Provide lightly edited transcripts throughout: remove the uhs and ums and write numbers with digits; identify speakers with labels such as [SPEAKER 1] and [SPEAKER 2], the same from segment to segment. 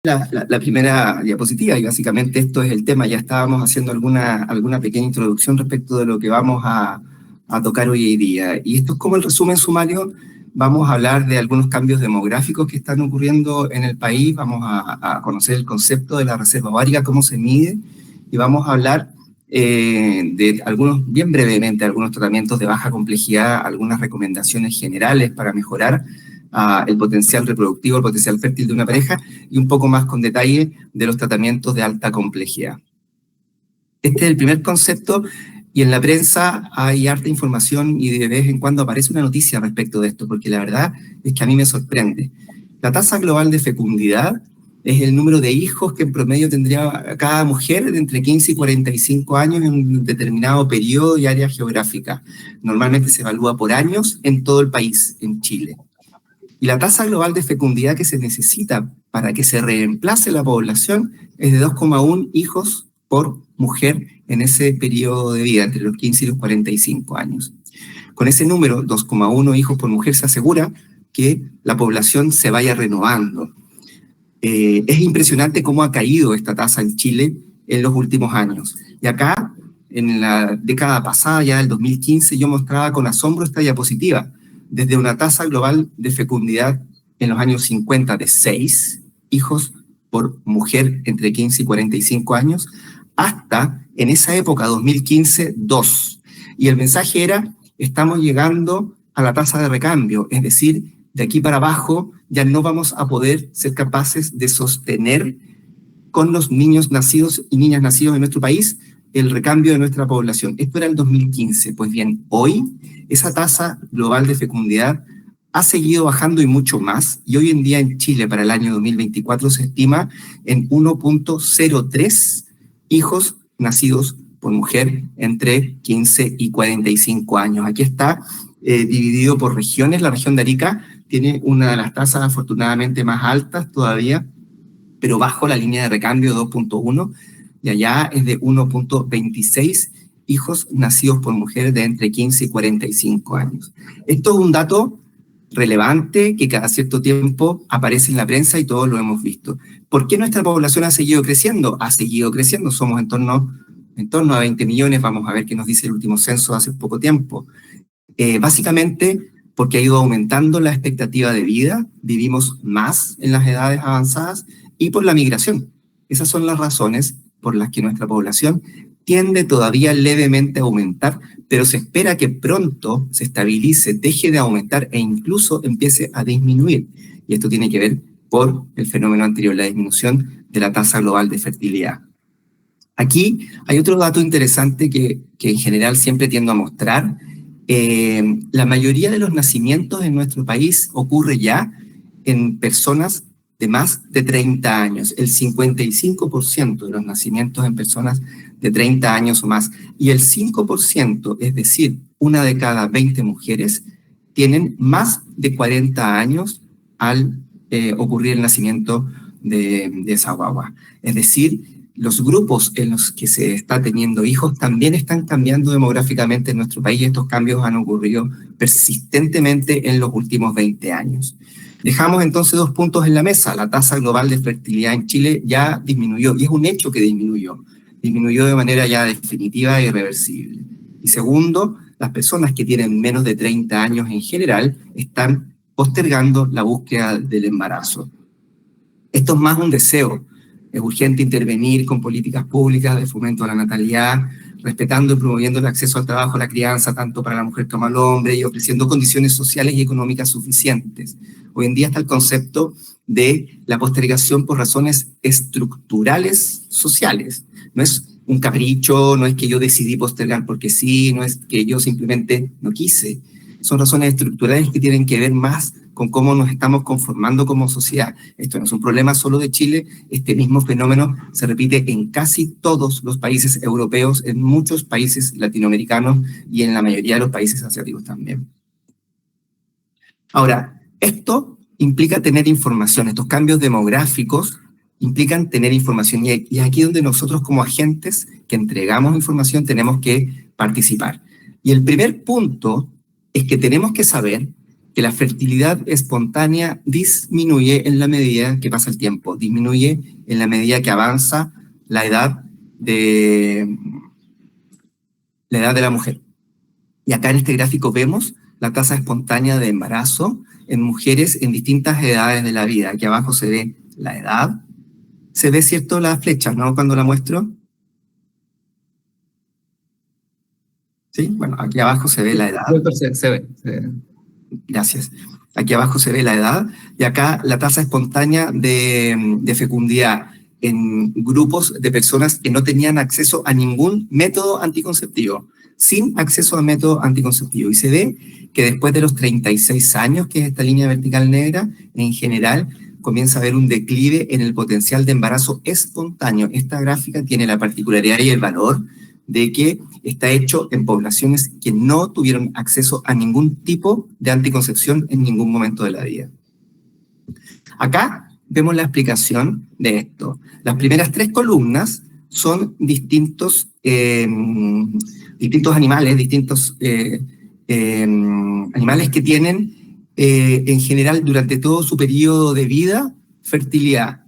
[SPEAKER 1] La primera diapositiva, y básicamente esto es el tema. Ya estábamos haciendo alguna pequeña introducción respecto de lo que vamos a tocar hoy día. Y esto es como el resumen sumario. Vamos a hablar de algunos cambios demográficos que están ocurriendo en el país, vamos a conocer el concepto de la reserva ovárica, cómo se mide, y vamos a hablar de algunos, bien brevemente, algunos tratamientos de baja complejidad, algunas recomendaciones generales para mejorar el potencial reproductivo, el potencial fértil de una pareja, y un poco más con detalle de los tratamientos de alta complejidad. Este es el primer concepto, y en la prensa hay harta información y de vez en cuando aparece una noticia respecto de esto, porque la verdad es que a mí me sorprende. La tasa global de fecundidad es el número de hijos que en promedio tendría cada mujer de entre 15 y 45 años en un determinado periodo y área geográfica. Normalmente se evalúa por años en todo el país, en Chile. Y la tasa global de fecundidad que se necesita para que se reemplace la población es de 2,1 hijos por mujer en ese periodo de vida, entre los 15 y los 45 años. Con ese número, 2,1 hijos por mujer, se asegura que la población se vaya renovando. Es impresionante cómo ha caído esta tasa en Chile en los últimos años. Y acá, en la década pasada, ya del 2015, yo mostraba con asombro esta diapositiva. Desde una tasa global de fecundidad en los años 50 de 6 hijos por mujer entre 15 y 45 años, hasta en esa época, 2015, 2. Y el mensaje era, estamos llegando a la tasa de recambio, es decir, de aquí para abajo ya no vamos a poder ser capaces de sostener con los niños nacidos y niñas nacidos en nuestro país el recambio de nuestra población. Esto era el 2015. Pues bien, hoy esa tasa global de fecundidad ha seguido bajando y mucho más, y hoy en día en Chile para el año 2024 se estima en 1,03 hijos nacidos por mujer entre 15 y 45 años. Aquí está dividido por regiones. La región de Arica tiene una de las tasas afortunadamente más altas todavía, pero bajo la línea de recambio 2,1, y allá es de 1,26 hijos nacidos por mujeres de entre 15 y 45 años. Esto es un dato relevante que cada cierto tiempo aparece en la prensa y todos lo hemos visto. ¿Por qué nuestra población ha seguido creciendo? Ha seguido creciendo, somos en torno a 20 millones, vamos a ver qué nos dice el último censo hace poco tiempo. Básicamente porque ha ido aumentando la expectativa de vida, vivimos más en las edades avanzadas, y por la migración. Esas son las razones por las que nuestra población tiende todavía levemente a aumentar, pero se espera que pronto se estabilice, deje de aumentar e incluso empiece a disminuir. Y esto tiene que ver por el fenómeno anterior, la disminución de la tasa global de fertilidad. Aquí hay otro dato interesante que en general siempre tiendo a mostrar. La mayoría de los nacimientos en nuestro país ocurre ya en personas de más de 30 años, el 55% de los nacimientos en personas de 30 años o más, y el 5%, es decir, una de cada 20 mujeres, tienen más de 40 años al ocurrir el nacimiento de esa guagua. Es decir, los grupos en los que se está teniendo hijos también están cambiando demográficamente en nuestro país, y estos cambios han ocurrido persistentemente en los últimos 20 años. Dejamos entonces 2 puntos en la mesa. La tasa global de fertilidad en Chile ya disminuyó, y es un hecho que disminuyó de manera ya definitiva e irreversible. Y segundo, las personas que tienen menos de 30 años en general están postergando la búsqueda del embarazo. Esto es más un deseo. Es urgente intervenir con políticas públicas de fomento a la natalidad, respetando y promoviendo el acceso al trabajo, a la crianza, tanto para la mujer como al hombre, y ofreciendo condiciones sociales y económicas suficientes. Hoy en día está el concepto de la postergación por razones estructurales sociales. No es un capricho, no es que yo decidí postergar porque sí, no es que yo simplemente no quise. Son razones estructurales que tienen que ver más con cómo nos estamos conformando como sociedad. Esto no es un problema solo de Chile, este mismo fenómeno se repite en casi todos los países europeos, en muchos países latinoamericanos y en la mayoría de los países asiáticos también. Ahora, esto implica tener información, estos cambios demográficos implican tener información, y aquí es donde nosotros como agentes que entregamos información tenemos que participar. Y el primer punto es que tenemos que saber que la fertilidad espontánea disminuye en la medida que pasa el tiempo, disminuye en la medida que avanza la edad de la mujer. Y acá en este gráfico vemos la tasa espontánea de embarazo en mujeres en distintas edades de la vida. Aquí abajo se ve la edad. Se ve, ¿cierto?, la flecha, ¿no?, cuando la muestro. ¿Sí? Bueno, aquí abajo se ve la edad.
[SPEAKER 2] Se ve.
[SPEAKER 1] Gracias. Aquí abajo se ve la edad y acá la tasa espontánea de fecundidad en grupos de personas que no tenían acceso a ningún método anticonceptivo, sin acceso a método anticonceptivo. Y se ve que después de los 36 años, que es esta línea vertical negra, en general comienza a haber un declive en el potencial de embarazo espontáneo. Esta gráfica tiene la particularidad y el valor de que está hecho en poblaciones que no tuvieron acceso a ningún tipo de anticoncepción en ningún momento de la vida. Acá vemos la explicación de esto. Las primeras 3 columnas son distintos animales, animales que tienen en general durante todo su periodo de vida fertilidad.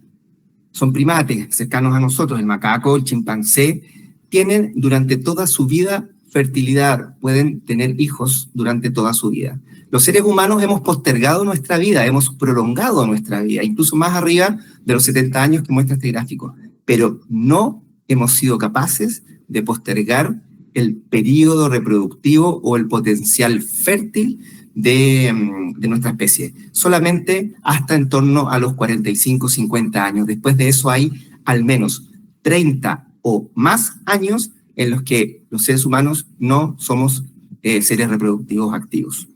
[SPEAKER 1] Son primates cercanos a nosotros, el macaco, el chimpancé, tienen durante toda su vida fertilidad, pueden tener hijos durante toda su vida. Los seres humanos hemos postergado nuestra vida, hemos prolongado nuestra vida, incluso más arriba de los 70 años que muestra este gráfico, pero no hemos sido capaces de postergar el periodo reproductivo o el potencial fértil de nuestra especie, solamente hasta en torno a los 45, 50 años. Después de eso hay al menos 30 o más años en los que los seres humanos no somos seres reproductivos activos.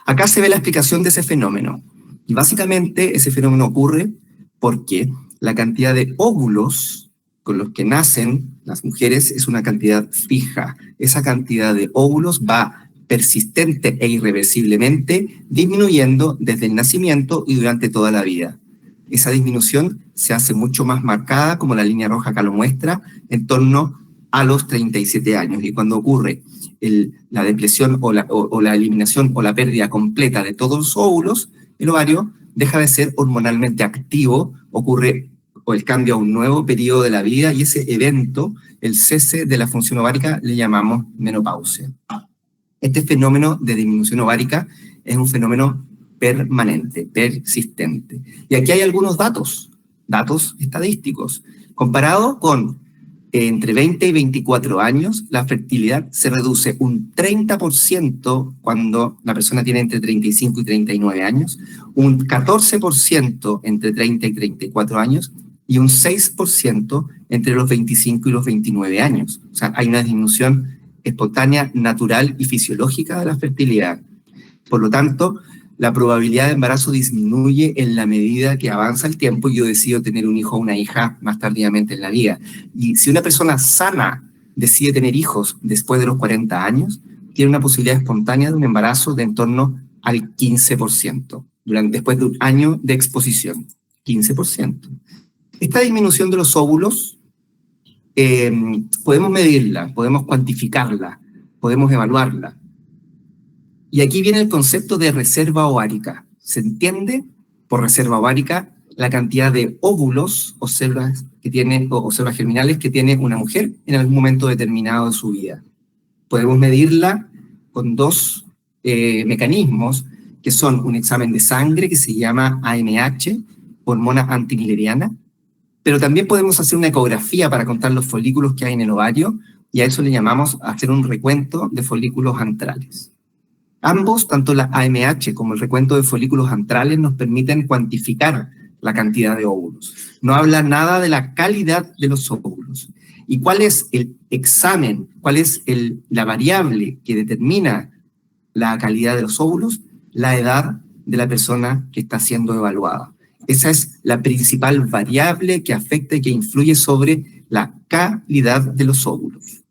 [SPEAKER 1] Acá se ve la explicación de ese fenómeno. Y básicamente ese fenómeno ocurre porque la cantidad de óvulos con los que nacen las mujeres es una cantidad fija. Esa cantidad de óvulos va persistente e irreversiblemente disminuyendo desde el nacimiento y durante toda la vida. Esa disminución se hace mucho más marcada, como la línea roja acá lo muestra, en torno a los 37 años. Y cuando ocurre la depresión o la eliminación o la pérdida completa de todos los óvulos, el ovario deja de ser hormonalmente activo, ocurre el cambio a un nuevo periodo de la vida, y ese evento, el cese de la función ovárica, le llamamos menopausia. Este fenómeno de disminución ovárica es un fenómeno permanente, persistente. Y aquí hay algunos datos estadísticos. Comparado con entre 20 y 24 años, la fertilidad se reduce un 30% cuando la persona tiene entre 35 y 39 años, un 14% entre 30 y 34 años y un 6% entre los 25 y los 29 años. O sea, hay una disminución espontánea, natural y fisiológica de la fertilidad. Por lo tanto, la probabilidad de embarazo disminuye en la medida que avanza el tiempo y yo decido tener un hijo o una hija más tardíamente en la vida. Y si una persona sana decide tener hijos después de los 40 años, tiene una posibilidad espontánea de un embarazo de en torno al 15%, después de un año de exposición. 15%. Esta disminución de los óvulos podemos medirla, podemos cuantificarla, podemos evaluarla. Y aquí viene el concepto de reserva ovárica. Se entiende por reserva ovárica la cantidad de óvulos o células germinales que tiene una mujer en algún momento determinado de su vida. Podemos medirla con 2 mecanismos, que son un examen de sangre que se llama AMH, hormona antimileriana, pero también podemos hacer una ecografía para contar los folículos que hay en el ovario, y a eso le llamamos hacer un recuento de folículos antrales. Ambos, tanto la AMH como el recuento de folículos antrales, nos permiten cuantificar la cantidad de óvulos. No habla nada de la calidad de los óvulos. ¿Y cuál es el examen? ¿Cuál es la variable que determina la calidad de los óvulos? La edad de la persona que está siendo evaluada. Esa es la principal variable que afecta y que influye sobre la calidad de los óvulos.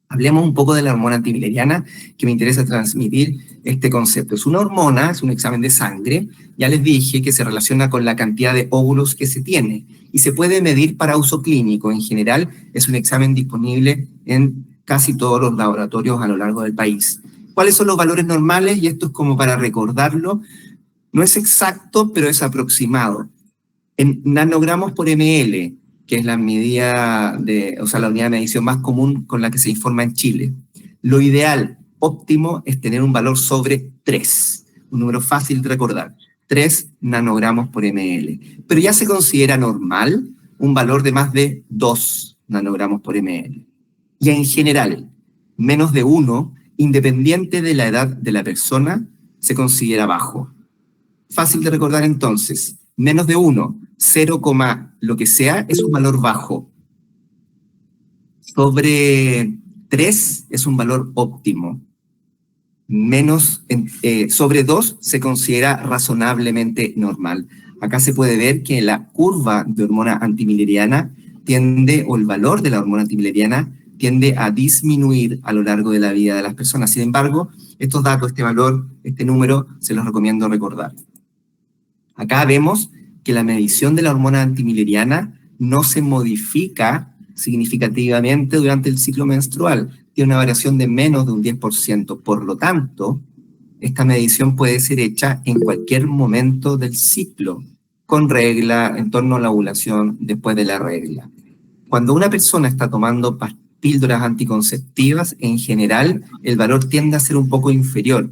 [SPEAKER 1] Hablemos un poco de la hormona antimileriana, que me interesa transmitir este concepto. Es una hormona, es un examen de sangre, ya les dije que se relaciona con la cantidad de óvulos que se tiene y se puede medir para uso clínico. En general, es un examen disponible en casi todos los laboratorios a lo largo del país. ¿Cuáles son los valores normales? Y esto es como para recordarlo. No es exacto, pero es aproximado. En nanogramos por ml, que es la medida o sea, la unidad de medición más común con la que se informa en Chile. Lo ideal, óptimo, es tener un valor sobre 3, un número fácil de recordar, 3 nanogramos por ml. Pero ya se considera normal un valor de más de 2 nanogramos por ml. Y en general, menos de 1, independiente de la edad de la persona, se considera bajo. Fácil de recordar entonces, menos de 1, 0, lo que sea, es un valor bajo. Sobre 3 es un valor óptimo. Sobre 2 se considera razonablemente normal. Acá se puede ver que la curva de hormona antimileriana o el valor de la hormona antimileriana tiende a disminuir a lo largo de la vida de las personas. Sin embargo, estos datos, este valor, este número, se los recomiendo recordar. Acá vemos que la medición de la hormona antimileriana no se modifica significativamente durante el ciclo menstrual. Tiene una variación de menos de un 10%. Por lo tanto, esta medición puede ser hecha en cualquier momento del ciclo, con regla, en torno a la ovulación, después de la regla. Cuando una persona está tomando píldoras anticonceptivas, en general, el valor tiende a ser un poco inferior,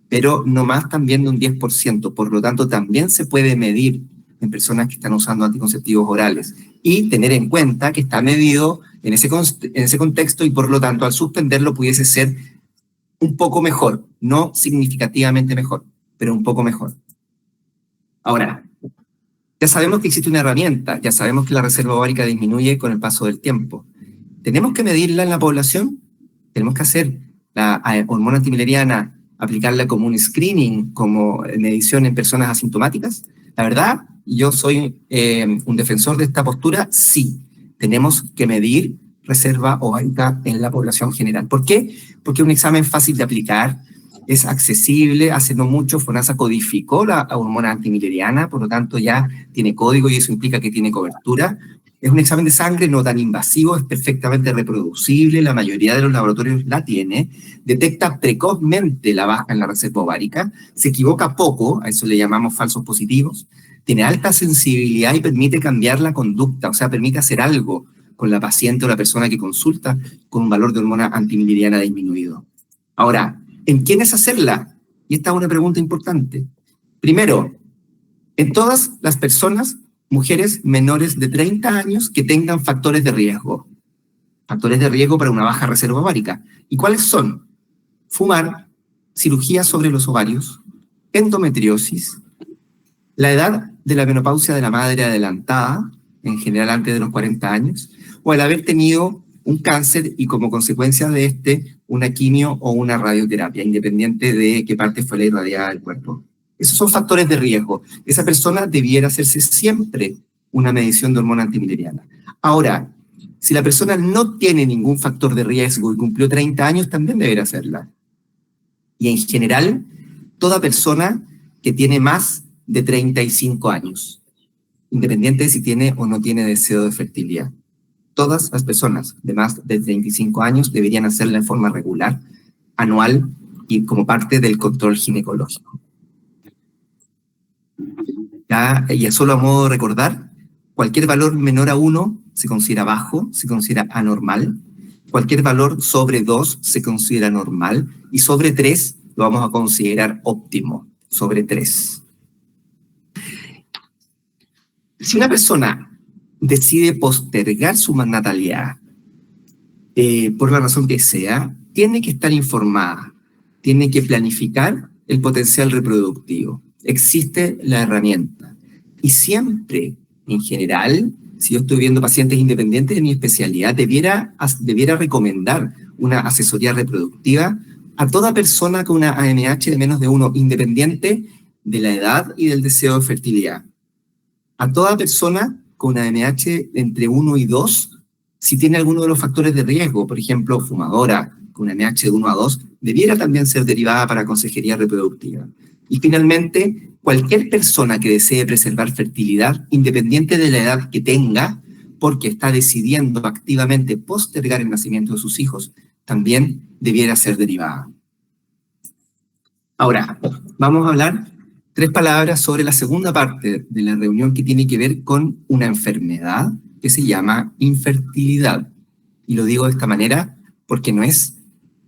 [SPEAKER 1] pero no más también de un 10%. Por lo tanto, también se puede medir en personas que están usando anticonceptivos orales y tener en cuenta que está medido en ese contexto y por lo tanto al suspenderlo pudiese ser un poco mejor, no significativamente mejor, pero un poco mejor. Ahora, ya sabemos que existe una herramienta, ya sabemos que la reserva ovárica disminuye con el paso del tiempo. ¿Tenemos que medirla en la población? ¿Tenemos que hacer la hormona antimileriana, aplicarla como un screening, como medición en personas asintomáticas? La verdad, yo soy un defensor de esta postura. Sí, tenemos que medir reserva ovárica en la población general. ¿Por qué? Porque es un examen fácil de aplicar, es accesible. Hace no mucho FONASA codificó la hormona antimileriana, por lo tanto ya tiene código y eso implica que tiene cobertura. Es un examen de sangre no tan invasivo, es perfectamente reproducible, la mayoría de los laboratorios la tiene, detecta precozmente la baja en la reserva ovárica, se equivoca poco, a eso le llamamos falsos positivos, tiene alta sensibilidad y permite cambiar la conducta, o sea, permite hacer algo con la paciente o la persona que consulta con un valor de hormona antimileriana disminuido. Ahora, ¿en quiénes hacerla? Y esta es una pregunta importante. Primero, en todas las personas, mujeres menores de 30 años que tengan factores de riesgo. Factores de riesgo para una baja reserva ovárica. ¿Y cuáles son? Fumar, cirugía sobre los ovarios, endometriosis, la edad de la menopausia de la madre adelantada, en general antes de los 40 años, o el haber tenido un cáncer y como consecuencia de una quimio o una radioterapia, independiente de qué parte fue la irradiada del cuerpo. Esos son factores de riesgo. Esa persona debiera hacerse siempre una medición de hormona antimileriana. Ahora, si la persona no tiene ningún factor de riesgo y cumplió 30 años, también debería hacerla. Y en general, toda persona que tiene más de 35 años, independiente de si tiene o no tiene deseo de fertilidad. Todas las personas de más de 35 años deberían hacerla en forma regular, anual y como parte del control ginecológico. Y solo a modo de recordar, cualquier valor menor a 1 se considera bajo, se considera anormal. Cualquier valor sobre 2 se considera normal. Y sobre 3 lo vamos a considerar óptimo, sobre 3. Si una persona decide postergar su natalidad, por la razón que sea, tiene que estar informada, tiene que planificar el potencial reproductivo. Existe la herramienta. Y siempre, en general, si yo estoy viendo pacientes independientes de mi especialidad, debiera recomendar una asesoría reproductiva a toda persona con una AMH de menos de 1, independiente de la edad y del deseo de fertilidad. A toda persona con una AMH entre 1 y 2, si tiene alguno de los factores de riesgo, por ejemplo, fumadora, con una AMH de 1 a 2, debiera también ser derivada para consejería reproductiva. Y finalmente, cualquier persona que desee preservar fertilidad, independiente de la edad que tenga, porque está decidiendo activamente postergar el nacimiento de sus hijos, también debiera ser derivada. Ahora, vamos a hablar 3 palabras sobre la segunda parte de la reunión que tiene que ver con una enfermedad que se llama infertilidad. Y lo digo de esta manera porque no es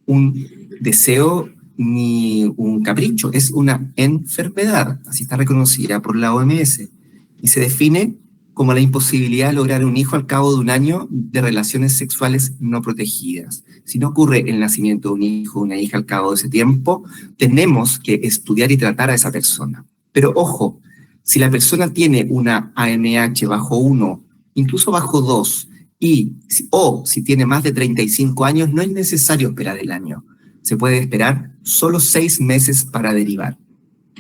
[SPEAKER 1] un deseo ni un capricho, es una enfermedad, así está reconocida por la OMS, y se define como la imposibilidad de lograr un hijo al cabo de un año de relaciones sexuales no protegidas. Si no ocurre el nacimiento de un hijo o una hija al cabo de ese tiempo, tenemos que estudiar y tratar a esa persona. Pero ojo, si la persona tiene una AMH bajo 1, incluso bajo 2, o si tiene más de 35 años, no es necesario esperar el año. Se puede esperar solo 6 meses para derivar.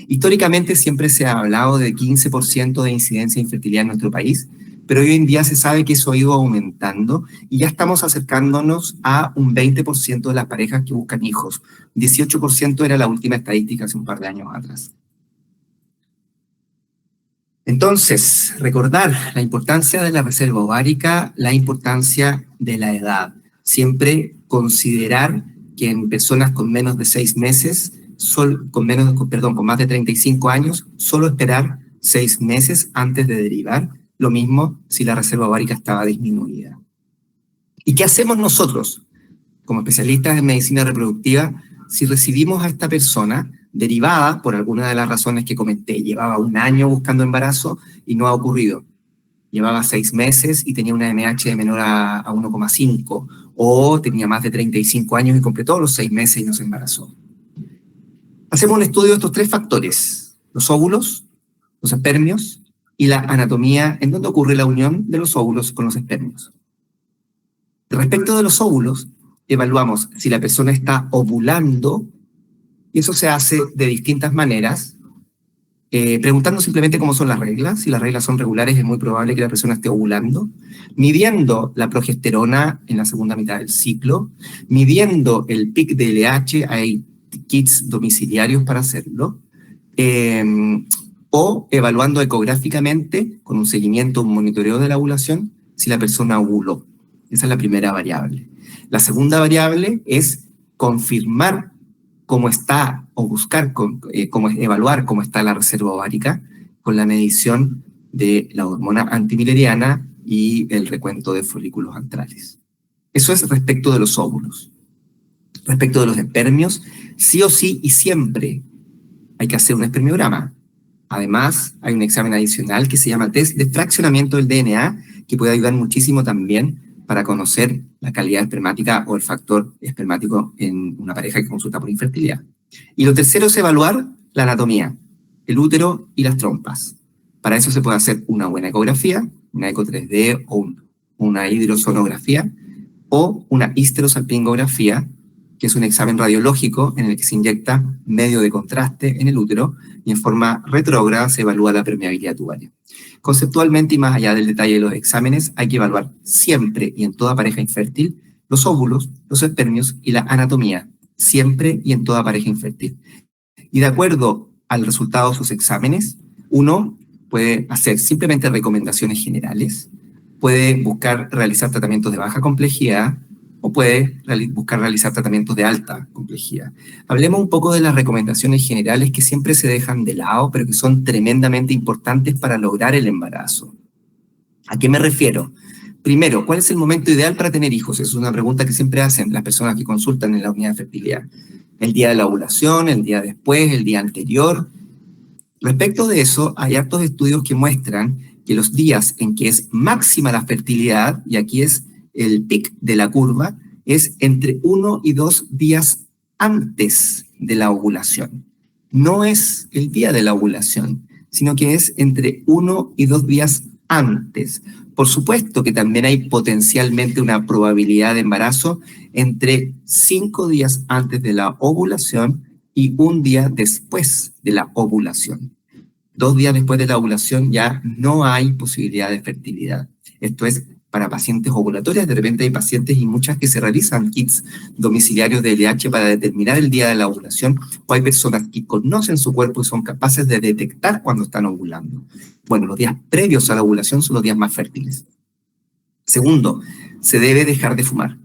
[SPEAKER 1] Históricamente siempre se ha hablado de 15% de incidencia de infertilidad en nuestro país, pero hoy en día se sabe que eso ha ido aumentando y ya estamos acercándonos a un 20% de las parejas que buscan hijos. 18% era la última estadística hace un par de años atrás. Entonces, recordar la importancia de la reserva ovárica, la importancia de la edad. Siempre considerar que en personas con menos de 6 meses, con más de 35 años, solo esperar 6 meses antes de derivar. Lo mismo si la reserva ovárica estaba disminuida. ¿Y qué hacemos nosotros, como especialistas en medicina reproductiva, si recibimos a esta persona derivada por alguna de las razones que comenté? Llevaba un año buscando embarazo y no ha ocurrido. Llevaba 6 meses y tenía una MH de menor a 1,5, o tenía más de 35 años y completó los 6 meses y no se embarazó. Hacemos un estudio de estos 3 factores: los óvulos, los espermios y la anatomía en donde ocurre la unión de los óvulos con los espermios. Respecto de los óvulos, evaluamos si la persona está ovulando, y eso se hace de distintas maneras, preguntando simplemente cómo son las reglas. Si las reglas son regulares, es muy probable que la persona esté ovulando, midiendo la progesterona en la segunda mitad del ciclo, midiendo el pic de LH, hay kits domiciliarios para hacerlo, o evaluando ecográficamente, con un seguimiento, un monitoreo de la ovulación, si la persona ovuló. Esa es la primera variable. La segunda variable es confirmar cómo está, o buscar evaluar cómo está la reserva ovárica con la medición de la hormona antimileriana y el recuento de folículos antrales. Eso es respecto de los óvulos. Respecto de los espermios, sí o sí y siempre hay que hacer un espermiograma. Además, hay un examen adicional que se llama test de fraccionamiento del DNA, que puede ayudar muchísimo también para conocer la calidad espermática o el factor espermático en una pareja que consulta por infertilidad. Y lo tercero es evaluar la anatomía, el útero y las trompas. Para eso se puede hacer una buena ecografía, una eco 3D o una hidrosonografía, o una histerosalpingografía, que es un examen radiológico en el que se inyecta medio de contraste en el útero y en forma retrógrada se evalúa la permeabilidad tubaria. Conceptualmente, y más allá del detalle de los exámenes, hay que evaluar siempre y en toda pareja infértil los óvulos, los espermios y la anatomía, siempre y en toda pareja infértil. Y de acuerdo al resultado de sus exámenes, uno puede hacer simplemente recomendaciones generales, puede buscar realizar tratamientos de baja complejidad, o puede buscar realizar tratamientos de alta complejidad. Hablemos un poco de las recomendaciones generales que siempre se dejan de lado, pero que son tremendamente importantes para lograr el embarazo. ¿A qué me refiero? Primero, ¿cuál es el momento ideal para tener hijos? Es una pregunta que siempre hacen las personas que consultan en la unidad de fertilidad. ¿El día de la ovulación, el día después, el día anterior? Respecto de eso, hay hartos estudios que muestran que los días en que es máxima la fertilidad, y aquí es el pic de la curva, es entre 1 y 2 días antes de la ovulación. No es el día de la ovulación, sino que es entre 1 y 2 días antes. Por supuesto que también hay potencialmente una probabilidad de embarazo entre 5 días antes de la ovulación y 1 día después de la ovulación. 2 días después de la ovulación ya no hay posibilidad de fertilidad. Esto es para pacientes ovulatorias. De repente hay pacientes y muchas que se realizan kits domiciliarios de LH para determinar el día de la ovulación, o hay personas que conocen su cuerpo y son capaces de detectar cuando están ovulando. Bueno, los días previos a la ovulación son los días más fértiles. Segundo, se debe dejar de fumar.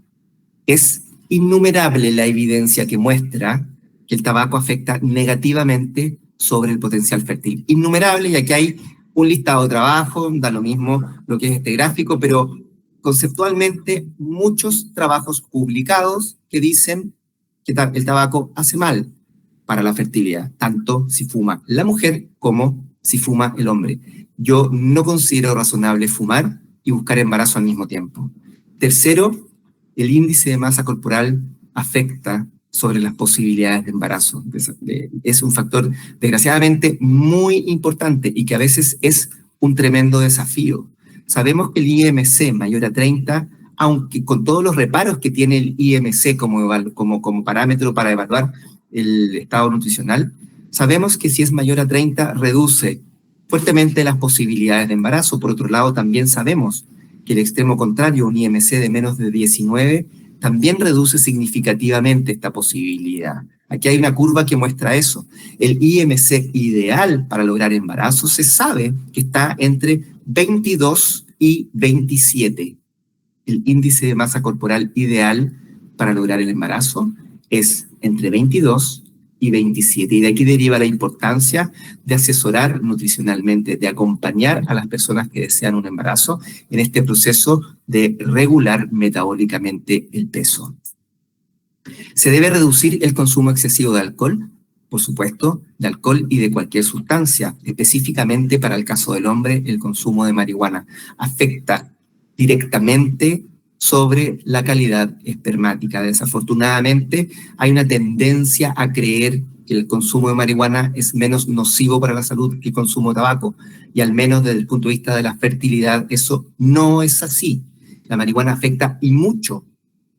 [SPEAKER 1] Es innumerable la evidencia que muestra que el tabaco afecta negativamente sobre el potencial fértil. Innumerables, y aquí hay un listado de trabajo, da lo mismo lo que es este gráfico, pero conceptualmente muchos trabajos publicados que dicen que el tabaco hace mal para la fertilidad, tanto si fuma la mujer como si fuma el hombre. Yo no considero razonable fumar y buscar embarazo al mismo tiempo. Tercero, el índice de masa corporal afecta sobre las posibilidades de embarazo. Es un factor, desgraciadamente, muy importante y que a veces es un tremendo desafío. Sabemos que el IMC mayor a 30, aunque con todos los reparos que tiene el IMC como parámetro para evaluar el estado nutricional, sabemos que si es mayor a 30 reduce fuertemente las posibilidades de embarazo. Por otro lado, también sabemos que el extremo contrario, un IMC de menos de 19, también reduce significativamente esta posibilidad. Aquí hay una curva que muestra eso. El IMC ideal para lograr embarazo se sabe que está entre 22 y 27. El índice de masa corporal ideal para lograr el embarazo es entre 22 y 27. Y de aquí deriva la importancia de asesorar nutricionalmente, de acompañar a las personas que desean un embarazo en este proceso de regular metabólicamente el peso. Se debe reducir el consumo excesivo de alcohol, por supuesto, de alcohol y de cualquier sustancia. Específicamente para el caso del hombre, el consumo de marihuana afecta directamente sobre la calidad espermática. Desafortunadamente, hay una tendencia a creer que el consumo de marihuana es menos nocivo para la salud que el consumo de tabaco, y al menos desde el punto de vista de la fertilidad, eso no es así. La marihuana afecta y mucho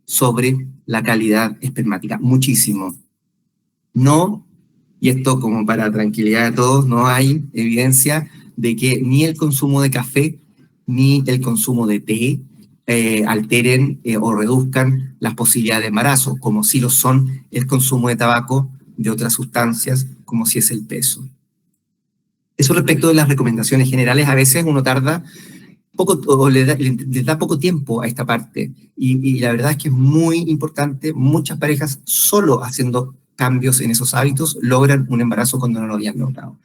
[SPEAKER 1] sobre la calidad espermática, muchísimo. No, y esto como para tranquilidad de todos, no hay evidencia de que ni el consumo de café ni el consumo de té alteren o reduzcan las posibilidades de embarazo, como si lo son el consumo de tabaco, de otras sustancias, como si es el peso. Eso respecto de las recomendaciones generales, a veces uno tarda poco, o le da poco tiempo a esta parte, y la verdad es que es muy importante. Muchas parejas solo haciendo cambios en esos hábitos logran un embarazo cuando no lo habían logrado.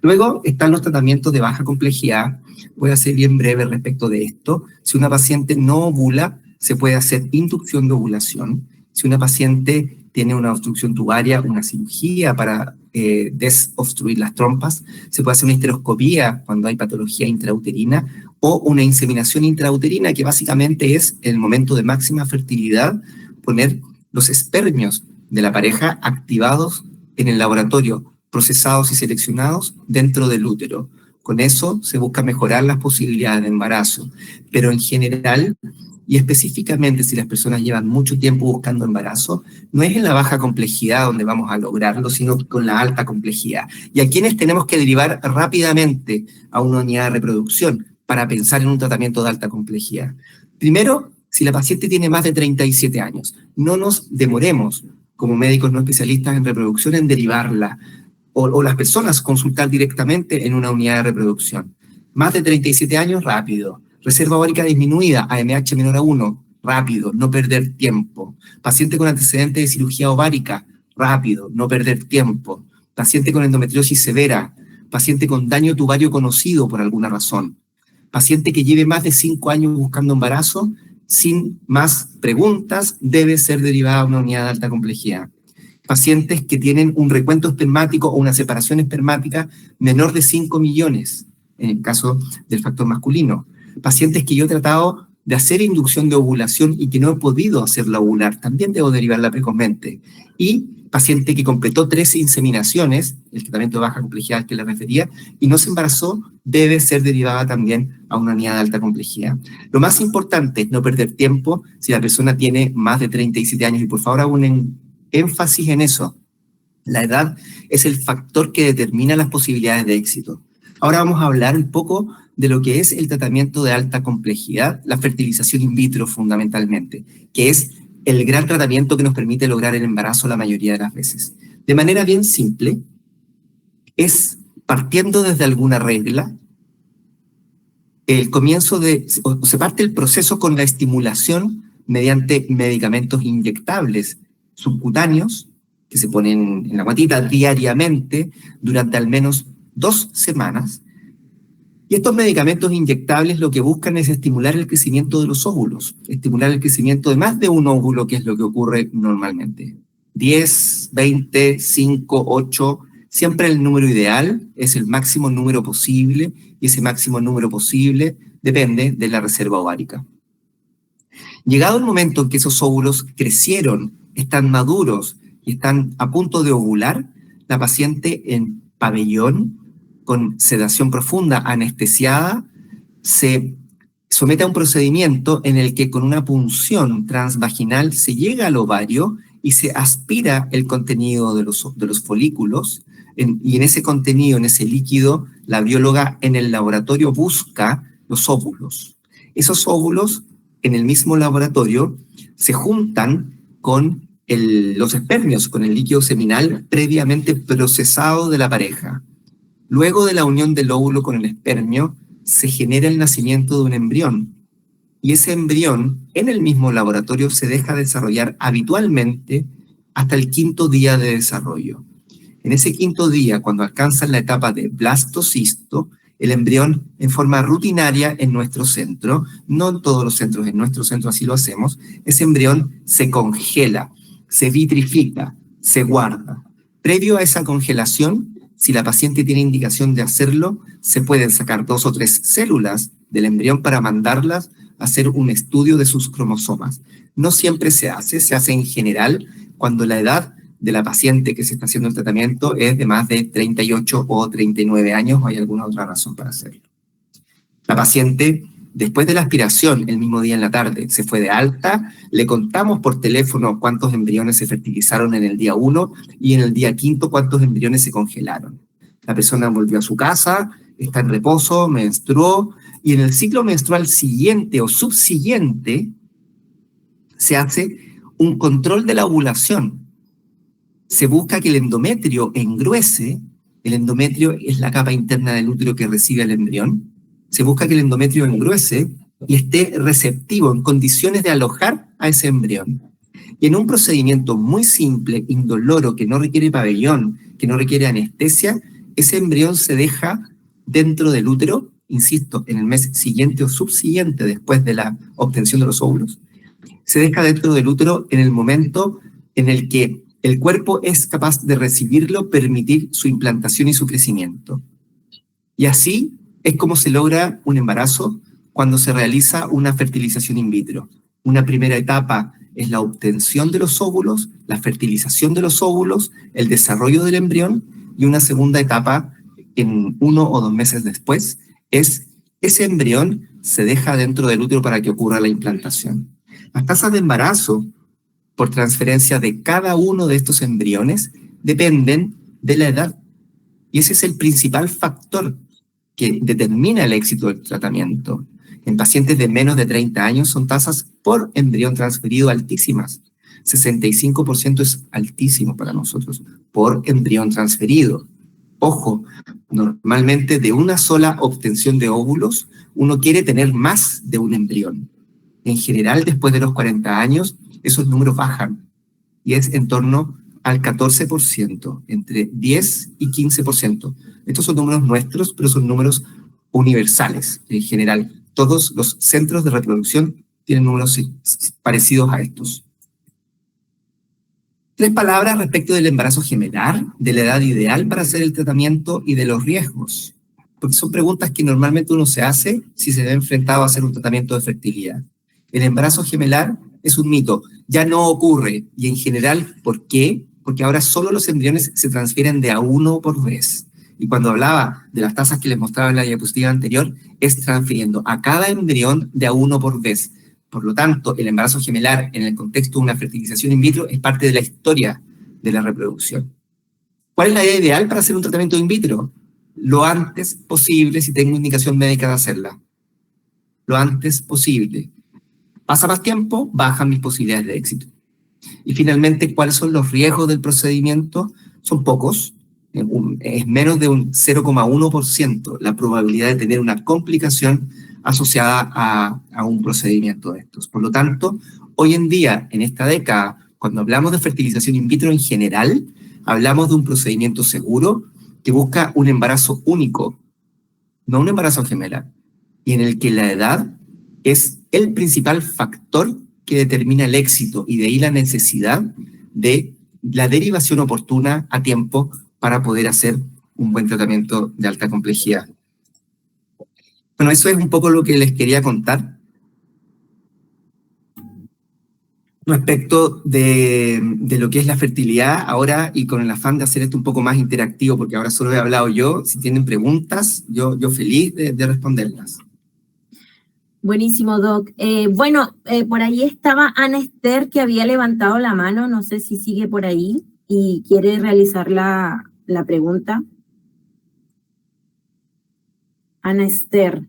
[SPEAKER 1] Luego están los tratamientos de baja complejidad. Voy a ser bien breve respecto de esto. Si una paciente no ovula, se puede hacer inducción de ovulación. Si una paciente tiene una obstrucción tubaria, una cirugía para desobstruir las trompas, se puede hacer una histeroscopía cuando hay patología intrauterina, o una inseminación intrauterina, que básicamente es el momento de máxima fertilidad, poner los espermios de la pareja activados en el laboratorio, procesados y seleccionados dentro del útero. Con eso se busca mejorar las posibilidades de embarazo, pero en general, y específicamente si las personas llevan mucho tiempo buscando embarazo, no es en la baja complejidad donde vamos a lograrlo, sino con la alta complejidad. Y a quienes tenemos que derivar rápidamente a una unidad de reproducción para pensar en un tratamiento de alta complejidad. Primero, si la paciente tiene más de 37 años, no nos demoremos como médicos no especialistas en reproducción en derivarla, o las personas consultar directamente en una unidad de reproducción. Más de 37 años, rápido. Reserva ovárica disminuida, AMH menor a 1, rápido, no perder tiempo. Paciente con antecedentes de cirugía ovárica, rápido, no perder tiempo. Paciente con endometriosis severa, paciente con daño tubario conocido por alguna razón. Paciente que lleve más de 5 años buscando embarazo, sin más preguntas, debe ser derivada a una unidad de alta complejidad. Pacientes que tienen un recuento espermático o una separación espermática menor de 5 millones, en el caso del factor masculino. Pacientes que yo he tratado de hacer inducción de ovulación y que no he podido hacerla ovular, también debo derivarla precozmente. Y paciente que completó 3 inseminaciones, el tratamiento de baja complejidad al que le refería, y no se embarazó, debe ser derivada también a una unidad de alta complejidad. Lo más importante es no perder tiempo si la persona tiene más de 37 años, y por favor hago un énfasis en eso. La edad es el factor que determina las posibilidades de éxito. Ahora vamos a hablar un poco de lo que es el tratamiento de alta complejidad, la fertilización in vitro fundamentalmente, que es el gran tratamiento que nos permite lograr el embarazo la mayoría de las veces. De manera bien simple, es partiendo desde alguna regla, el comienzo se parte el proceso con la estimulación mediante medicamentos inyectables subcutáneos que se ponen en la guatita diariamente durante al menos 2 semanas. Y estos medicamentos inyectables lo que buscan es estimular el crecimiento de los óvulos, estimular el crecimiento de más de un óvulo, que es lo que ocurre normalmente. 10, 20, 5, 8, siempre el número ideal es el máximo número posible, y ese máximo número posible depende de la reserva ovárica. Llegado el momento en que esos óvulos crecieron, están maduros y están a punto de ovular, la paciente en pabellón, con sedación profunda, anestesiada, se somete a un procedimiento en el que con una punción transvaginal se llega al ovario y se aspira el contenido de los folículos, y en ese contenido, en ese líquido, la bióloga en el laboratorio busca los óvulos. Esos óvulos en el mismo laboratorio se juntan con los espermios, con el líquido seminal previamente procesado de la pareja. Luego de la unión del óvulo con el espermio, se genera el nacimiento de un embrión. Y ese embrión, en el mismo laboratorio, se deja desarrollar habitualmente hasta el 5.º día de desarrollo. En ese 5.º día, cuando alcanzan la etapa de blastocisto, el embrión, en forma rutinaria en nuestro centro, no en todos los centros, en nuestro centro así lo hacemos, ese embrión se congela, se vitrifica, se guarda. Previo a esa congelación, si la paciente tiene indicación de hacerlo, se pueden sacar 2 o 3 células del embrión para mandarlas a hacer un estudio de sus cromosomas. No siempre se hace en general cuando la edad de la paciente que se está haciendo el tratamiento es de más de 38 o 39 años, o hay alguna otra razón para hacerlo. La paciente, después de la aspiración, el mismo día en la tarde, se fue de alta, le contamos por teléfono cuántos embriones se fertilizaron en el día 1 y en el día 5 cuántos embriones se congelaron. La persona volvió a su casa, está en reposo, menstruó, y en el ciclo menstrual siguiente o subsiguiente se hace un control de la ovulación. Se busca que el endometrio engruese. El endometrio es la capa interna del útero que recibe el embrión. Se busca que el endometrio engruese y esté receptivo, en condiciones de alojar a ese embrión. Y en un procedimiento muy simple, indoloro, que no requiere pabellón, que no requiere anestesia, ese embrión se deja dentro del útero, insisto, en el mes siguiente o subsiguiente después de la obtención de los óvulos. Se deja dentro del útero en el momento en el que el cuerpo es capaz de recibirlo, permitir su implantación y su crecimiento. Y así es como se logra un embarazo cuando se realiza una fertilización in vitro. Una primera etapa es la obtención de los óvulos, la fertilización de los óvulos, el desarrollo del embrión, y una segunda etapa, en 1 o 2 meses después, es ese embrión se deja dentro del útero para que ocurra la implantación. Las tasas de embarazo por transferencia de cada uno de estos embriones dependen de la edad. Y ese es el principal factor que determina el éxito del tratamiento. En pacientes de menos de 30 años son tasas por embrión transferido altísimas. 65% es altísimo para nosotros, por embrión transferido. Ojo, normalmente de una sola obtención de óvulos, uno quiere tener más de un embrión. En general, después de los 40 años, esos números bajan y es en torno al 14%, entre 10 y 15%. Estos son números nuestros, pero son números universales en general. Todos los centros de reproducción tienen números parecidos a estos. 3 palabras respecto del embarazo gemelar, de la edad ideal para hacer el tratamiento y de los riesgos, porque son preguntas que normalmente uno se hace si se ve enfrentado a hacer un tratamiento de fertilidad. El embarazo gemelar es un mito, ya no ocurre, y en general, ¿por qué? Porque ahora solo los embriones se transfieren de a uno por vez. Y cuando hablaba de las tasas que les mostraba en la diapositiva anterior, es transfiriendo a cada embrión de a uno por vez. Por lo tanto, el embarazo gemelar en el contexto de una fertilización in vitro es parte de la historia de la reproducción. ¿Cuál es la idea ideal para hacer un tratamiento in vitro? Lo antes posible, si tengo indicación médica de hacerla. Lo antes posible. Pasa más tiempo, bajan mis posibilidades de éxito. Y finalmente, ¿cuáles son los riesgos del procedimiento? Son pocos. Es menos de un 0,1% la probabilidad de tener una complicación asociada a un procedimiento de estos. Por lo tanto, hoy en día, en esta década, Cuando hablamos de fertilización in vitro en general, hablamos de un procedimiento seguro que busca un embarazo único, no un embarazo gemela, y en el que la edad es el principal factor que determina el éxito, y de ahí la necesidad de la derivación oportuna a tiempo para poder hacer un buen tratamiento de alta complejidad. Bueno, eso es un poco lo que les quería contar respecto de lo que es la fertilidad ahora, y con el afán de hacer esto un poco más interactivo, porque ahora solo he hablado yo. Si tienen preguntas, yo feliz de responderlas.
[SPEAKER 2] Buenísimo, Doc. Por ahí estaba Ana Esther, que había levantado la mano, no sé si sigue por ahí y quiere realizar la pregunta. Ana Esther.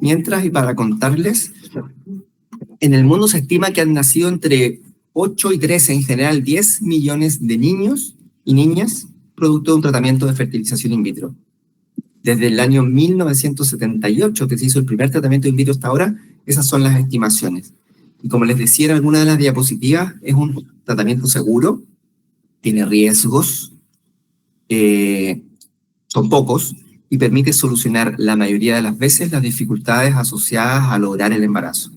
[SPEAKER 1] Mientras, y para contarles, en el mundo se estima que han nacido entre 8 y 13, en general 10 millones de niños y niñas producto de un tratamiento de fertilización in vitro. Desde el año 1978, que se hizo el primer tratamiento in vitro hasta ahora, esas son las estimaciones. Y como les decía en alguna de las diapositivas, es un tratamiento seguro, tiene riesgos, son pocos, y permite solucionar la mayoría de las veces las dificultades asociadas a lograr el embarazo.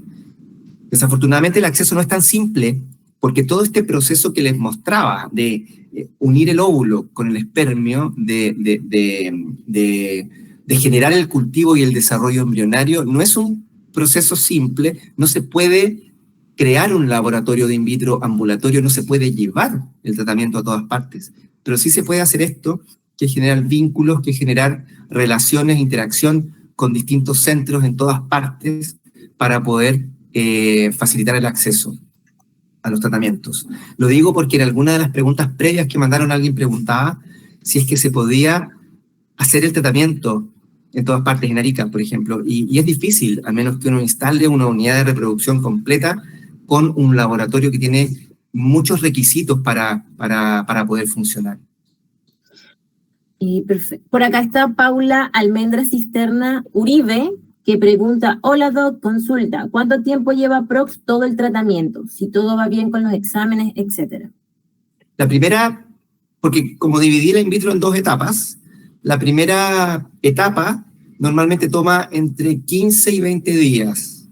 [SPEAKER 1] Desafortunadamente el acceso no es tan simple, porque todo este proceso que les mostraba de unir el óvulo con el espermio, de generar el cultivo y el desarrollo embrionario, no es un proceso simple. No se puede crear un laboratorio de in vitro ambulatorio, no se puede llevar el tratamiento a todas partes, pero sí se puede hacer esto, que es generar vínculos, que es generar relaciones, interacción con distintos centros en todas partes para poder facilitar el acceso a los tratamientos. Lo digo porque en alguna de las preguntas previas que mandaron, alguien preguntaba si es que se podía hacer el tratamiento en todas partes, en Arica, por ejemplo, y es difícil, a menos que uno instale una unidad de reproducción completa con un laboratorio que tiene muchos requisitos para poder funcionar.
[SPEAKER 2] Perfecto. Por acá está Paula Almendra Cisterna Uribe, que pregunta: hola Doc, consulta, ¿cuánto tiempo lleva Prox todo el tratamiento? Si todo va bien con los exámenes, etcétera.
[SPEAKER 1] La primera, porque como dividí la in vitro en 2 etapas, la primera etapa normalmente toma entre 15 y 20 días,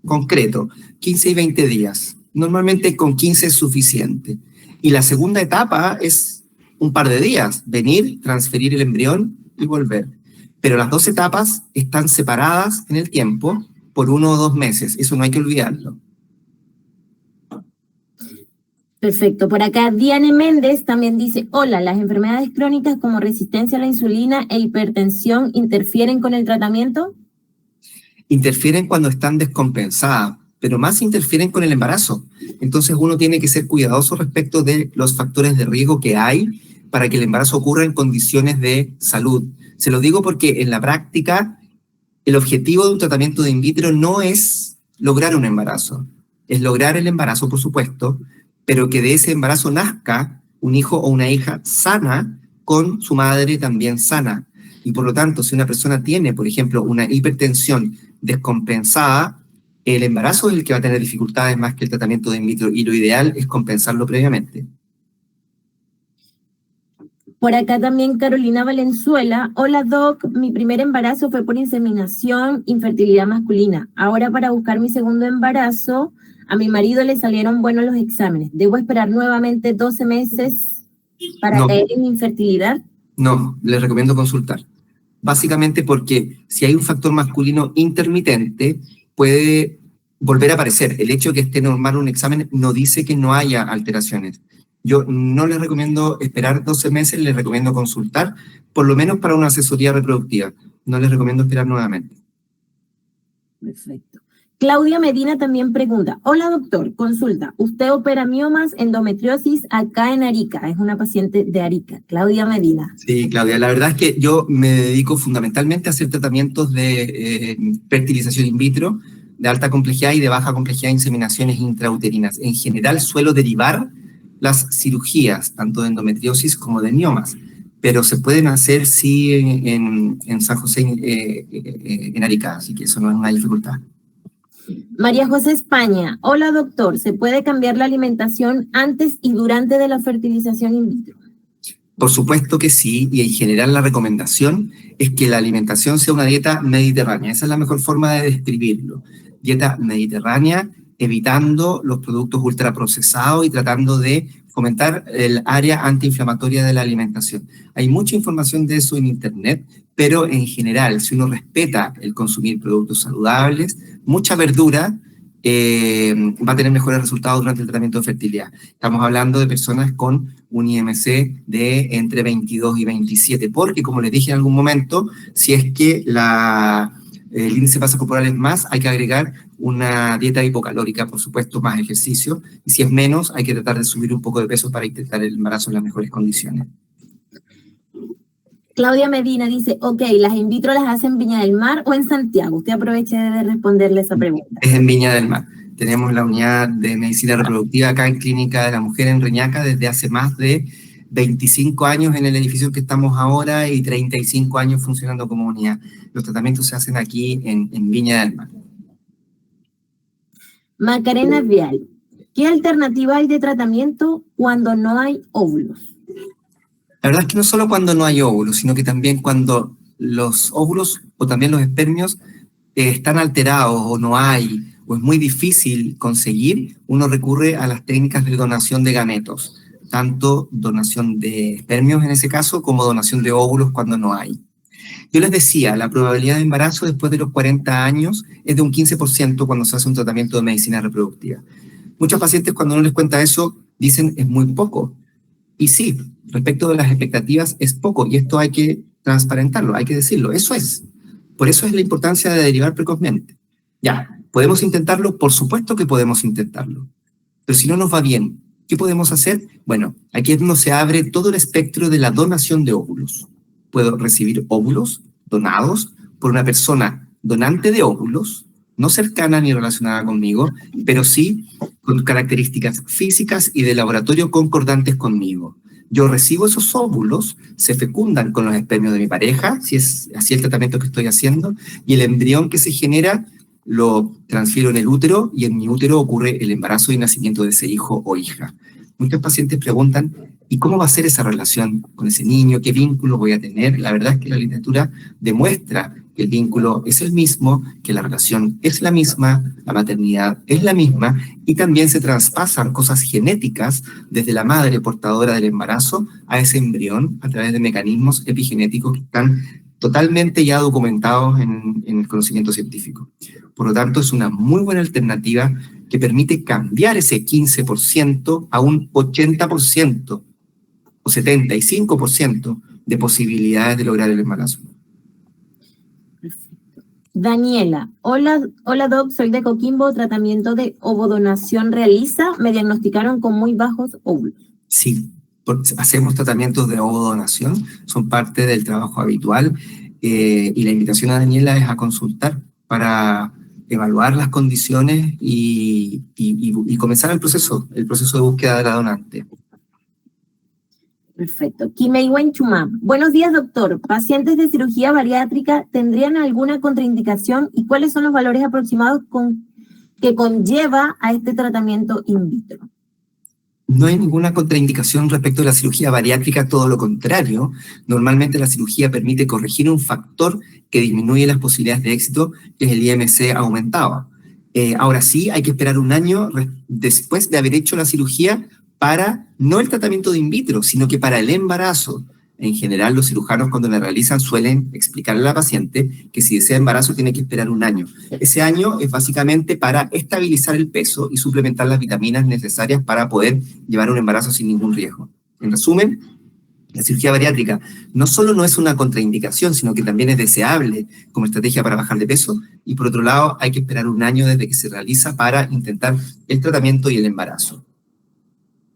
[SPEAKER 1] concreto, 15 y 20 días. Normalmente con 15 es suficiente. Y la segunda etapa es un par de días, venir, transferir el embrión y volver. Pero las 2 etapas están separadas en el tiempo por 1 o 2 meses, eso no hay que olvidarlo.
[SPEAKER 2] Perfecto. Por acá Diane Méndez también dice: hola, ¿las enfermedades crónicas como resistencia a la insulina e hipertensión interfieren con el tratamiento?
[SPEAKER 1] Interfieren cuando están descompensadas, pero más interfieren con el embarazo. Entonces uno tiene que ser cuidadoso respecto de los factores de riesgo que hay para que el embarazo ocurra en condiciones de salud. Se lo digo porque en la práctica el objetivo de un tratamiento de in vitro no es lograr un embarazo, es lograr el embarazo, por supuesto, pero que de ese embarazo nazca un hijo o una hija sana con su madre también sana. Y por lo tanto, si una persona tiene, por ejemplo, una hipertensión descompensada, el embarazo es el que va a tener dificultades más que el tratamiento de in vitro, y lo ideal es compensarlo previamente.
[SPEAKER 2] Por acá también Carolina Valenzuela: hola Doc, mi primer embarazo fue por inseminación, infertilidad masculina. Ahora, para buscar mi segundo embarazo, a mi marido le salieron buenos los exámenes. ¿Debo esperar nuevamente 12 meses para caer en infertilidad?
[SPEAKER 1] No, les recomiendo consultar. Básicamente porque si hay un factor masculino intermitente, puede volver a aparecer. El hecho de que esté normal un examen no dice que no haya alteraciones. Yo no les recomiendo esperar 12 meses, les recomiendo consultar, por lo menos para una asesoría reproductiva. No les recomiendo esperar nuevamente.
[SPEAKER 2] Perfecto. Claudia Medina también pregunta: hola doctor, consulta, usted opera miomas, endometriosis acá en Arica, es una paciente de Arica. Claudia Medina.
[SPEAKER 1] Sí, Claudia, la verdad es que yo me dedico fundamentalmente a hacer tratamientos de fertilización in vitro, de alta complejidad y de baja complejidad, inseminaciones intrauterinas. En general suelo derivar las cirugías, tanto de endometriosis como de miomas, pero se pueden hacer sí en San José, en Arica, así que eso no es una dificultad.
[SPEAKER 2] María José España, hola doctor, ¿se puede cambiar la alimentación antes y durante de la fertilización in vitro?
[SPEAKER 1] Por supuesto que sí, y en general la recomendación es que la alimentación sea una dieta mediterránea. Esa es la mejor forma de describirlo. Dieta mediterránea, evitando los productos ultraprocesados y tratando de fomentar el área antiinflamatoria de la alimentación. Hay mucha información de eso en internet, pero en general, si uno respeta el consumir productos saludables, mucha verdura, va a tener mejores resultados durante el tratamiento de fertilidad. Estamos hablando de personas con un IMC de entre 22 y 27, porque como les dije en algún momento, si es que el índice de masa corporal es más, hay que agregar una dieta hipocalórica, por supuesto, más ejercicio, y si es menos, hay que tratar de subir un poco de peso para intentar el embarazo en las mejores condiciones.
[SPEAKER 2] Claudia Medina dice, ok, ¿las in vitro las hacen en Viña del Mar o en Santiago? Usted aproveche de responderle esa pregunta.
[SPEAKER 1] Es en Viña del Mar. Tenemos la unidad de medicina reproductiva acá en Clínica de la Mujer en Reñaca desde hace más de 25 años en el edificio que estamos ahora y 35 años funcionando como unidad. Los tratamientos se hacen aquí en Viña del Mar.
[SPEAKER 2] Macarena Vial, ¿qué alternativa hay de tratamiento cuando no hay óvulos?
[SPEAKER 1] La verdad es que no solo cuando no hay óvulos, sino que también cuando los óvulos o también los espermios están alterados o no hay, o es muy difícil conseguir, uno recurre a las técnicas de donación de gametos, tanto donación de espermios en ese caso, como donación de óvulos cuando no hay. Yo les decía, la probabilidad de embarazo después de los 40 años es de un 15% cuando se hace un tratamiento de medicina reproductiva. Muchos pacientes cuando uno les cuenta eso dicen es muy poco. Y sí, respecto de las expectativas es poco, y esto hay que transparentarlo, hay que decirlo, eso es. Por eso es la importancia de derivar precozmente. Ya, ¿podemos intentarlo? Por supuesto que podemos intentarlo. Pero si no nos va bien, ¿qué podemos hacer? Bueno, aquí es donde se abre todo el espectro de la donación de óvulos. Puedo recibir óvulos donados por una persona donante de óvulos, no cercana ni relacionada conmigo, pero sí con características físicas y de laboratorio concordantes conmigo. Yo recibo esos óvulos, se fecundan con los espermios de mi pareja, si es así el tratamiento que estoy haciendo, y el embrión que se genera lo transfiero en el útero, y en mi útero ocurre el embarazo y nacimiento de ese hijo o hija. Muchos pacientes preguntan, ¿y cómo va a ser esa relación con ese niño? ¿Qué vínculo voy a tener? La verdad es que la literatura demuestra que el vínculo es el mismo, que la relación es la misma, la maternidad es la misma, y también se traspasan cosas genéticas desde la madre portadora del embarazo a ese embrión a través de mecanismos epigenéticos que están totalmente ya documentados en el conocimiento científico. Por lo tanto, es una muy buena alternativa que permite cambiar ese 15% a un 80% o 75% de posibilidades de lograr el embarazo.
[SPEAKER 2] Daniela, hola doc, soy de Coquimbo, tratamiento de ovodonación realiza, me diagnosticaron con muy bajos óvulos.
[SPEAKER 1] Sí, hacemos tratamientos de ovodonación, son parte del trabajo habitual, y la invitación a Daniela es a consultar para evaluar las condiciones y comenzar el proceso de búsqueda de la donante.
[SPEAKER 2] Perfecto. Kimeiwen Chumam. Buenos días, doctor. ¿Pacientes de cirugía bariátrica tendrían alguna contraindicación y cuáles son los valores aproximados que conlleva a este tratamiento in vitro?
[SPEAKER 1] No hay ninguna contraindicación respecto a la cirugía bariátrica, todo lo contrario. Normalmente la cirugía permite corregir un factor que disminuye las posibilidades de éxito, que es el IMC aumentado. Ahora sí, hay que esperar un año después de haber hecho la cirugía para, no el tratamiento de in vitro, sino que para el embarazo. En general, los cirujanos cuando la realizan suelen explicarle a la paciente que si desea embarazo tiene que esperar un año. Ese año es básicamente para estabilizar el peso y suplementar las vitaminas necesarias para poder llevar un embarazo sin ningún riesgo. En resumen, la cirugía bariátrica no solo no es una contraindicación, sino que también es deseable como estrategia para bajar de peso, y por otro lado hay que esperar un año desde que se realiza para intentar el tratamiento y el embarazo.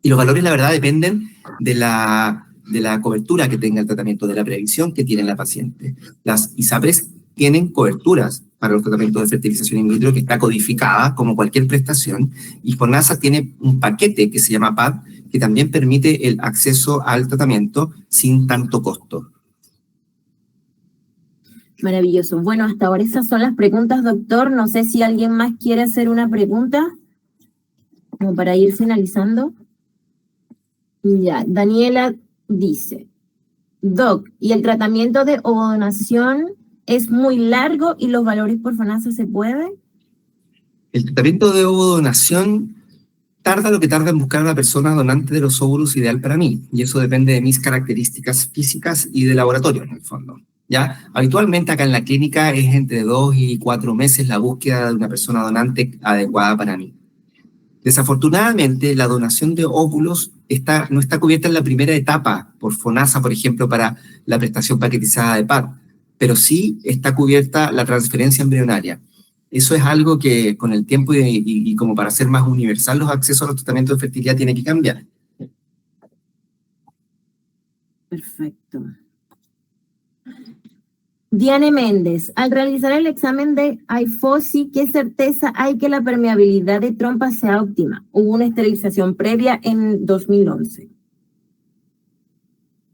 [SPEAKER 1] Y los valores, la verdad, dependen de la cobertura que tenga el tratamiento, de la previsión que tiene la paciente. Las ISAPRES tienen coberturas para los tratamientos de fertilización in vitro que está codificada como cualquier prestación, y FONASA tiene un paquete que se llama PAD, que también permite el acceso al tratamiento sin tanto costo.
[SPEAKER 2] Maravilloso. Bueno, hasta ahora esas son las preguntas, doctor. No sé si alguien más quiere hacer una pregunta, como para ir finalizando. Ya, Daniela dice, Doc, ¿y el tratamiento de ovodonación es muy largo y los valores por FONASA se puede?
[SPEAKER 1] El tratamiento de ovodonación tarda lo que tarda en buscar a la persona donante de los óvulos ideal para mí, y eso depende de mis características físicas y de laboratorio, en el fondo. ¿Ya? Habitualmente acá en la clínica es entre 2 y 4 meses la búsqueda de una persona donante adecuada para mí. Desafortunadamente, la donación de óvulos no está cubierta en la primera etapa por FONASA, por ejemplo, para la prestación paquetizada de PAD, pero sí está cubierta la transferencia embrionaria. Eso es algo que con el tiempo y como para hacer más universal los accesos a los tratamientos de fertilidad tiene que cambiar.
[SPEAKER 2] Perfecto. Diane Méndez, al realizar el examen de AIFOSI, ¿qué certeza hay que la permeabilidad de trompa sea óptima? Hubo una esterilización previa en 2011.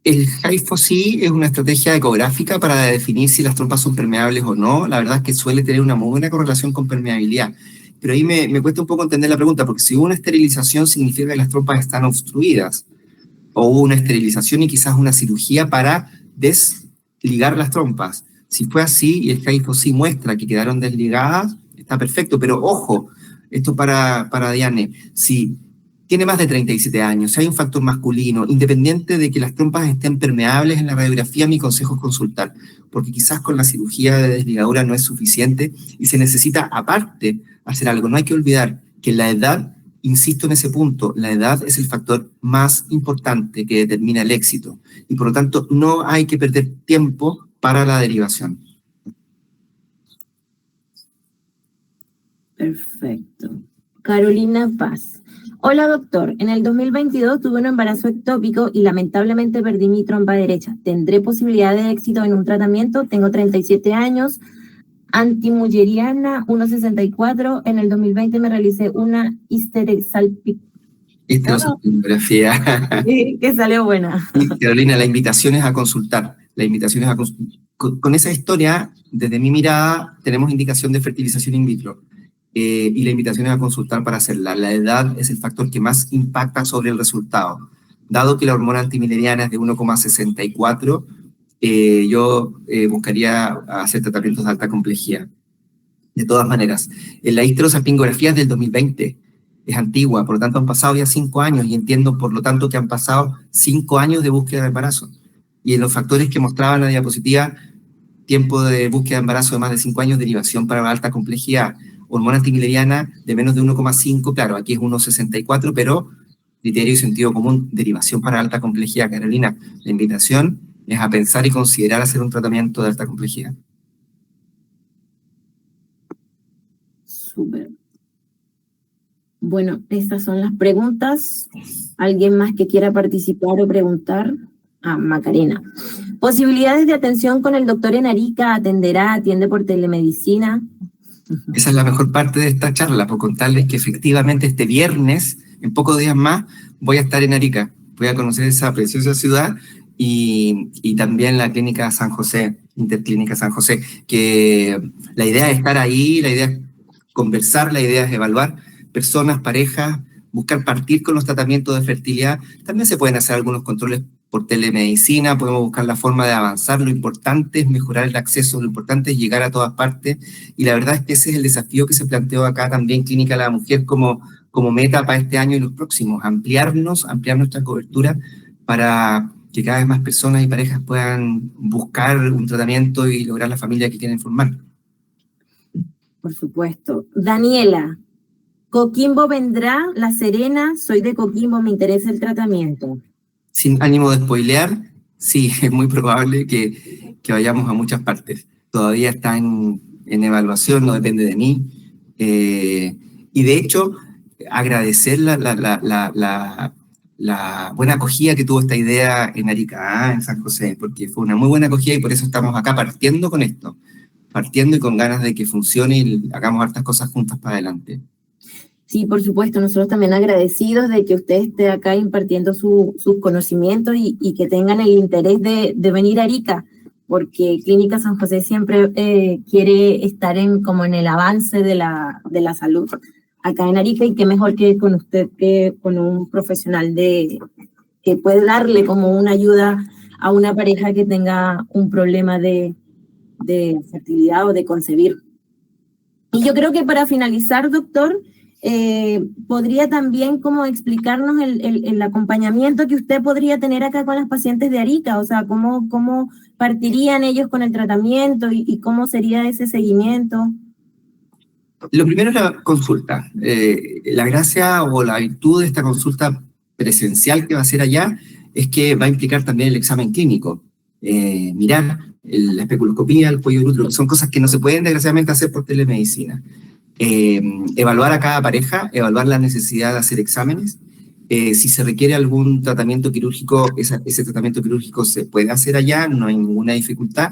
[SPEAKER 1] El HIFO-sí es una estrategia ecográfica para definir si las trompas son permeables o no. La verdad es que suele tener una muy buena correlación con permeabilidad. Pero ahí me cuesta un poco entender la pregunta, porque si hubo una esterilización significa que las trompas están obstruidas. O hubo una esterilización y quizás una cirugía para desligar las trompas. Si fue así y el HIFO-sí muestra que quedaron desligadas, está perfecto. Pero ojo, esto para Diane, si tiene más de 37 años, si hay un factor masculino, independiente de que las trompas estén permeables en la radiografía, mi consejo es consultar, porque quizás con la cirugía de desligadura no es suficiente y se necesita aparte hacer algo. No hay que olvidar que la edad, insisto en ese punto, la edad es el factor más importante que determina el éxito y por lo tanto no hay que perder tiempo para la derivación.
[SPEAKER 2] Perfecto. Carolina Paz. Hola doctor, en el 2022 tuve un embarazo ectópico y lamentablemente perdí mi trompa derecha. ¿Tendré posibilidad de éxito en un tratamiento? Tengo 37 años, antimulleriana, 1,64. En el 2020 me realicé una
[SPEAKER 1] Histerosalpingografía.
[SPEAKER 2] Sí, que salió buena.
[SPEAKER 1] Carolina, la invitación es a consultar. La invitación es a con esa historia, desde mi mirada, tenemos indicación de fertilización in vitro. Y la invitación es a consultar para hacerla. La edad es el factor que más impacta sobre el resultado. Dado que la hormona antimileriana es de 1,64, yo buscaría hacer tratamientos de alta complejidad. De todas maneras, la histerosalpingografía es del 2020, es antigua, por lo tanto han pasado ya 5 años y entiendo por lo tanto que han pasado 5 años de búsqueda de embarazo. Y en los factores que mostraba en la diapositiva, tiempo de búsqueda de embarazo de más de 5 años, derivación para la alta complejidad, hormona antimileriana de menos de 1,5, claro, aquí es 1,64, pero criterio y sentido común, derivación para alta complejidad. Carolina, la invitación es a pensar y considerar hacer un tratamiento de alta complejidad.
[SPEAKER 2] Súper. Bueno, estas son las preguntas. ¿Alguien más que quiera participar o preguntar? Macarena. ¿Posibilidades de atención con el doctor en Arica? ¿Atiende por telemedicina?
[SPEAKER 1] Esa es la mejor parte de esta charla, por contarles que efectivamente este viernes, en pocos días más, voy a estar en Arica. Voy a conocer esa preciosa ciudad y también la clínica San José, Interclínica San José, que la idea es estar ahí, la idea es conversar, la idea es evaluar personas, parejas, buscar partir con los tratamientos de fertilidad. También se pueden hacer algunos controles por telemedicina, podemos buscar la forma de avanzar. Lo importante es mejorar el acceso, lo importante es llegar a todas partes, y la verdad es que ese es el desafío que se planteó acá también Clínica La Mujer como meta para este año y los próximos, ampliar nuestra cobertura para que cada vez más personas y parejas puedan buscar un tratamiento y lograr la familia que quieren formar.
[SPEAKER 2] Por supuesto. Daniela, Coquimbo vendrá, La Serena, soy de Coquimbo, me interesa el tratamiento.
[SPEAKER 1] Sin ánimo de spoilear, sí, es muy probable que vayamos a muchas partes. Todavía está en evaluación, no depende de mí. Y de hecho, agradecer la buena acogida que tuvo esta idea en Arica, en San José, porque fue una muy buena acogida y por eso estamos acá partiendo con esto, partiendo y con ganas de que funcione y hagamos hartas cosas juntas para adelante.
[SPEAKER 2] Sí, por supuesto, nosotros también agradecidos de que usted esté acá impartiendo sus conocimientos y que tengan el interés de venir a Arica, porque Clínica San José siempre quiere estar como en el avance de la salud acá en Arica, y qué mejor que con usted, que con un profesional que puede darle como una ayuda a una pareja que tenga un problema de fertilidad o de concebir. Y yo creo que para finalizar, doctor, podría también como explicarnos el acompañamiento que usted podría tener acá con las pacientes de Arica, o sea, cómo partirían ellos con el tratamiento y cómo sería ese seguimiento.
[SPEAKER 1] Lo primero es la consulta. La gracia o la virtud de esta consulta presencial que va a ser allá es que va a implicar también el examen clínico. Mirar la especuloscopía, el cuello útero, que son cosas que no se pueden desgraciadamente hacer por telemedicina. Evaluar a cada pareja, evaluar la necesidad de hacer exámenes. Si se requiere algún tratamiento quirúrgico, ese tratamiento quirúrgico se puede hacer allá, no hay ninguna dificultad.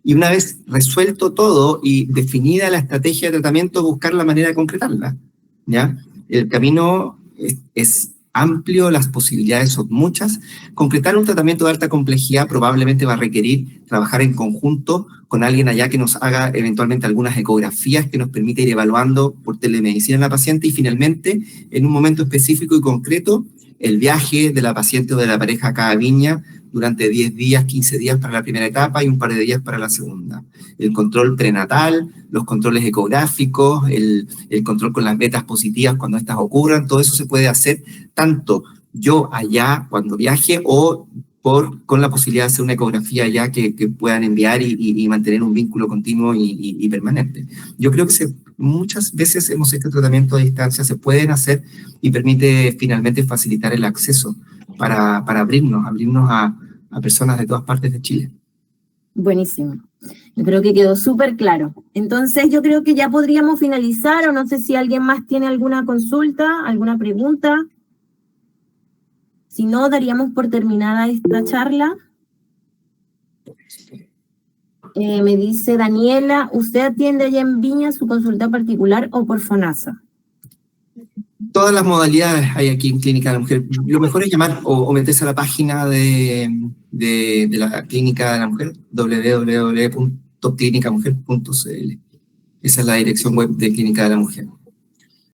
[SPEAKER 1] Y una vez resuelto todo y definida la estrategia de tratamiento, buscar la manera de concretarla, ¿ya? El camino es amplio, las posibilidades son muchas. Concretar un tratamiento de alta complejidad probablemente va a requerir trabajar en conjunto con alguien allá que nos haga eventualmente algunas ecografías que nos permita ir evaluando por telemedicina a la paciente y finalmente, en un momento específico y concreto, el viaje de la paciente o de la pareja acá a Viña durante 10 días, 15 días para la primera etapa y un par de días para la segunda. El control prenatal, los controles ecográficos, el control con las betas positivas cuando estas ocurran, todo eso se puede hacer tanto yo allá cuando viaje o con la posibilidad de hacer una ecografía allá que puedan enviar y mantener un vínculo continuo y permanente. Yo creo que muchas veces este tratamiento a distancia se pueden hacer y permite finalmente facilitar el acceso para abrirnos a personas de todas partes de Chile.
[SPEAKER 2] Buenísimo. Yo creo que quedó súper claro. Entonces yo creo que ya podríamos finalizar, o no sé si alguien más tiene alguna consulta, alguna pregunta. Si no, daríamos por terminada esta charla. Me dice Daniela, ¿usted atiende allá en Viña su consulta particular o por FONASA?
[SPEAKER 1] Todas las modalidades hay aquí en Clínica de la Mujer. Lo mejor es llamar o meterse a la página de la Clínica de la Mujer, www.clinicamujer.cl. Esa es la dirección web de Clínica de la Mujer.